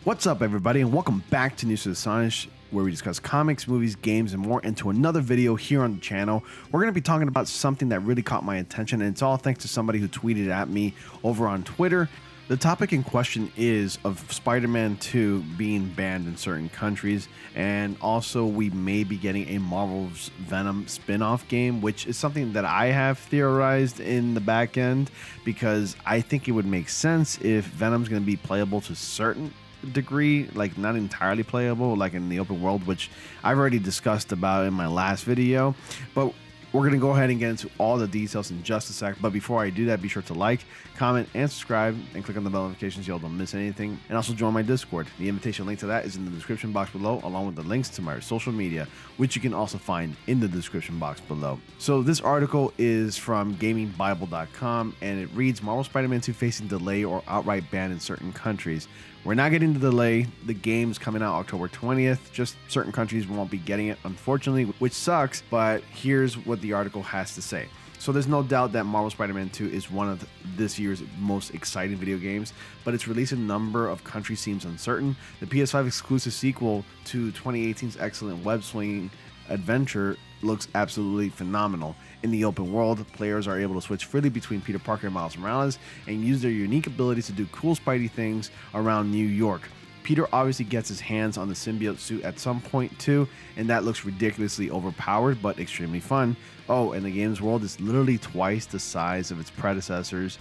What's up, everybody, and welcome back to News to the Sonish, where we discuss comics, movies, games, and more, and to another video here on the channel. We're going to be talking about something that really caught my attention, and it's all thanks to somebody who tweeted at me over on Twitter. The topic in question is of Spider-Man 2 being banned in certain countries, and also we may be getting a Marvel's Venom spin-off game, which is something that I have theorized in the back end, because I think it would make sense if Venom's going to be playable to certain degree, like not entirely playable like in the open world, which I've already discussed about in my last video, but we're going to go ahead and get into all the details in just a sec. But before I do that, be sure to like, comment, and subscribe, and click on the bell notifications so y'all don't miss anything. And also join my Discord. The invitation link to that is in the description box below, along with the links to my social media, which you can also find in the description box below. So this article is from gamingbible.com, and it reads, Marvel Spider-Man 2 facing delay or outright ban in certain countries. We're not getting the delay. The game's coming out October 20th. Just certain countries won't be getting it, unfortunately, which sucks, but here's what the article has to say. So there's no doubt that Marvel Spider-Man 2 is one of this year's most exciting video games, but its release in a number of countries seems uncertain. The PS5 exclusive sequel to 2018's excellent web-swinging adventure looks absolutely phenomenal. In the open world, players are able to switch freely between Peter Parker and Miles Morales and use their unique abilities to do cool Spidey things around New York. Peter obviously gets his hands on the symbiote suit at some point too, and that looks ridiculously overpowered but extremely fun. Oh, and the game's world is literally twice the size of its predecessors.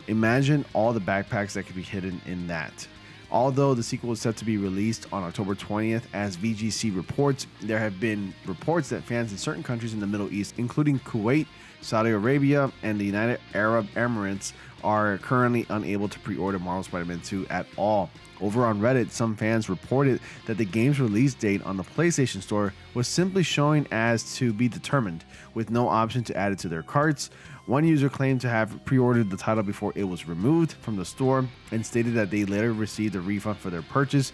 Imagine all the backpacks that could be hidden in that. Although the sequel is set to be released on October 20th, as VGC reports, there have been reports that fans in certain countries in the Middle East, including Kuwait, Saudi Arabia, and the United Arab Emirates, are currently unable to pre-order Marvel Spider-Man 2 at all. Over on Reddit, some fans reported that the game's release date on the PlayStation Store was simply showing as to be determined, with no option to add it to their carts. One user claimed to have pre-ordered the title before it was removed from the store and stated that they later received a refund for their purchase.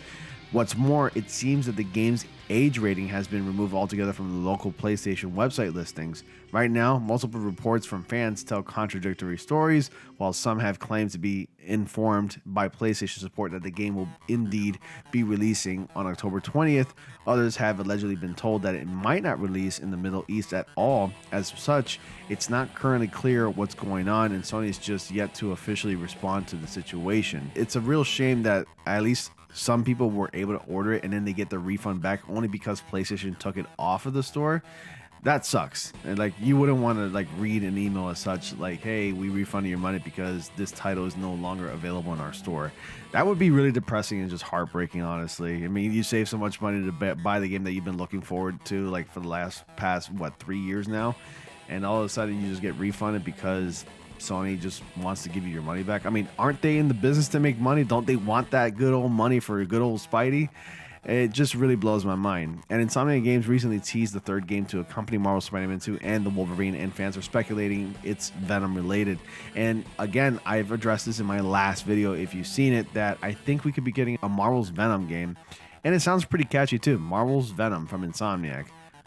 What's more, it seems that the game's age rating has been removed altogether from the local PlayStation website listings. Right now, multiple reports from fans tell contradictory stories, while some have claimed to be informed by PlayStation support that the game will indeed be releasing on October 20th. Others have allegedly been told that it might not release in the Middle East at all. As such, it's not currently clear what's going on, and Sony is just yet to officially respond to the situation. It's a real shame that at least some people were able to order it and then they get the refund back only because PlayStation took it off of the store. That sucks. And like, you wouldn't want to like read an email as such like, hey, we refunded your money because this title is no longer available in our store. That would be really depressing and just heartbreaking, honestly. I mean, you save so much money to buy the game that you've been looking forward to like for the past 3 years now, and all of a sudden you just get refunded because Sony just wants to give you your money back. I mean, aren't they in the business to make money? Don't they want that good old money for a good old Spidey? It just really blows my mind. And Insomniac Games recently teased the third game to accompany Marvel Spider-Man 2 and the Wolverine, and fans are speculating it's Venom related. And again, I've addressed this in my last video, if you've seen it, that I think we could be getting a Marvel's Venom game. And it sounds pretty catchy too. Marvel's Venom from Insomniac.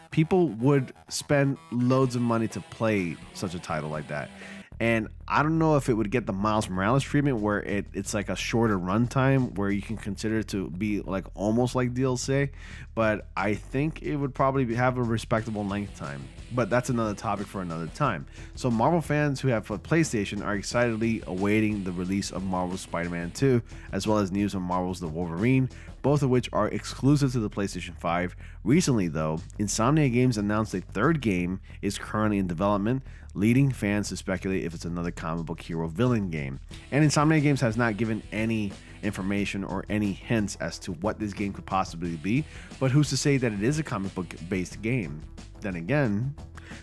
People would spend loads of money to play such a title like that. And I don't know if it would get the Miles Morales treatment where it's like a shorter runtime where you can consider it to be like almost like DLC, but I think it would probably have a respectable length time. But that's another topic for another time. So Marvel fans who have a PlayStation are excitedly awaiting the release of Marvel's Spider-Man 2, as well as news on Marvel's The Wolverine, both of which are exclusive to the PlayStation 5. Recently though, Insomniac Games announced a third game is currently in development, leading fans to speculate if it's another comic book hero villain game. And Insomniac Games has not given any information or any hints as to what this game could possibly be, but who's to say that it is a comic book based game? Then again,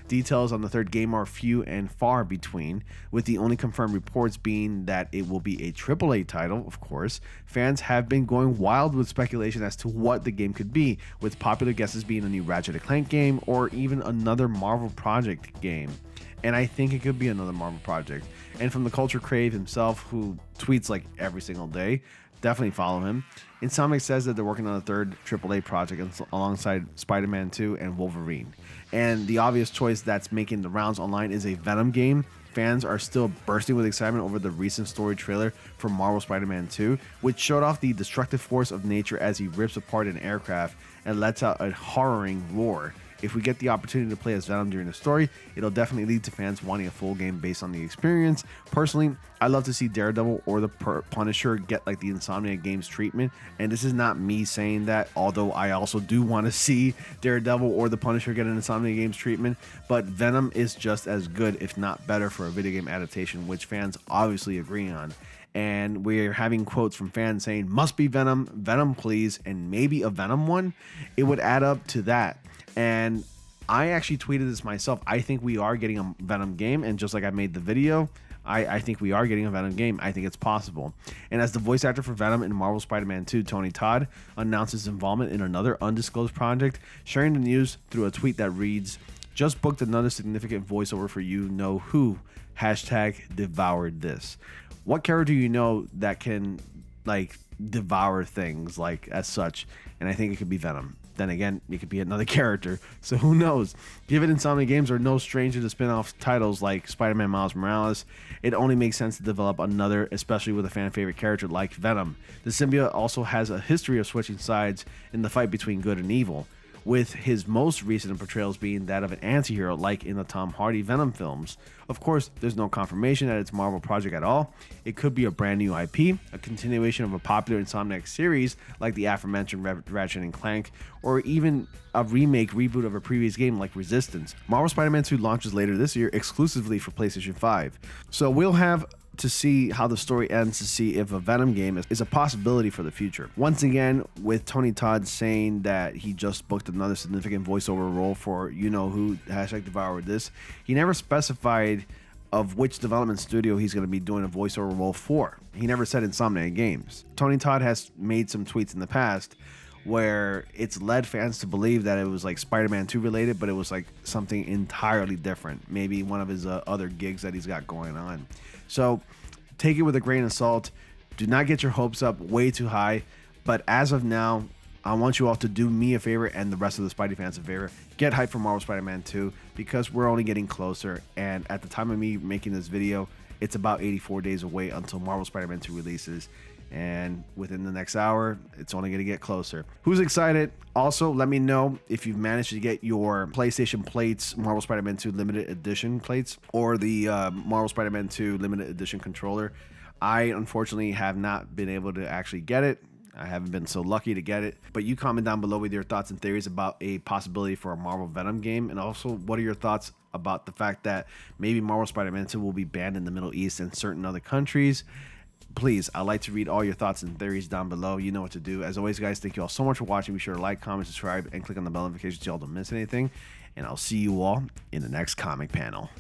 details on the third game are few and far between, with the only confirmed reports being that it will be a AAA title, of course. Fans have been going wild with speculation as to what the game could be, with popular guesses being a new Ratchet & Clank game or even another Marvel Project game. and I think it could be another Marvel project. And from the Culture Crave himself, who tweets like every single day, definitely follow him. Insomniac says that they're working on a third AAA project alongside Spider-Man 2 and Wolverine. And the obvious choice that's making the rounds online is a Venom game. Fans are still bursting with excitement over the recent story trailer for Marvel Spider-Man 2, which showed off the destructive force of nature as he rips apart an aircraft and lets out a horrifying roar. If we get the opportunity to play as Venom during the story, it'll definitely lead to fans wanting a full game based on the experience. Personally, I'd love to see Daredevil or the Punisher get like the Insomniac Games treatment. And this is not me saying that, although I also do want to see Daredevil or the Punisher get an Insomniac Games treatment. But Venom is just as good, if not better, for a video game adaptation, which fans obviously agree on. And we're having quotes from fans saying, must be Venom, Venom please, and maybe a Venom one. It would add up to that. And I actually tweeted this myself. I think we are getting a Venom game, and just like I made the video, I think we are getting a Venom game. I think it's possible. And as the voice actor for Venom in Marvel Spider-Man 2, Tony Todd announced his involvement in another undisclosed project, sharing the news through a tweet that reads, just booked another significant voiceover for you know who, hashtag devoured this. What character do you know that can like devour things like as such? And I think it could be Venom. Then again, it could be another character, so who knows? Given Insomniac Games are no stranger to spin-off titles like Spider-Man Miles Morales, it only makes sense to develop another, especially with a fan-favorite character like Venom. The symbiote also has a history of switching sides in the fight between good and evil, with his most recent portrayals being that of an anti-hero like in the Tom Hardy Venom films. Of course, there's no confirmation that it's a Marvel project at all. It could be a brand new IP, a continuation of a popular Insomniac series like the aforementioned Ratchet and Clank, or even a reboot of a previous game like Resistance. Marvel Spider-Man 2 launches later this year exclusively for PlayStation 5. So we'll have to see how the story ends to see if a Venom game is a possibility for the future. Once again, with Tony Todd saying that he just booked another significant voiceover role for you know who, hashtag devoured this, he never specified of which development studio he's going to be doing a voiceover role for. He never said Insomniac Games. Tony Todd has made some tweets in the past where it's led fans to believe that it was like Spider-Man 2 related, but it was like something entirely different. Maybe one of his other gigs that he's got going on. So take it with a grain of salt. Do not get your hopes up way too high. But as of now, I want you all to do me a favor and the rest of the Spidey fans a favor. Get hyped for Marvel Spider-Man 2 because we're only getting closer. And at the time of me making this video, it's about 84 days away until Marvel Spider-Man 2 releases. And within the next hour, it's only going to get closer. Who's excited? Also, let me know if you've managed to get your PlayStation plates, Marvel Spider-Man 2 limited edition plates, or the Marvel Spider-Man 2 limited edition controller. I unfortunately have not been able to actually get it. I haven't been so lucky to get it. But you comment down below with your thoughts and theories about a possibility for a Marvel Venom game. And also, what are your thoughts about the fact that maybe Marvel Spider-Man 2 will be banned in the Middle East and certain other countries? Please, I'd like to read all your thoughts and theories down below. You know what to do. As always, guys, thank you all so much for watching. Be sure to like, comment, subscribe, and click on the bell notifications so y'all don't miss anything. And I'll see you all in the next comic panel.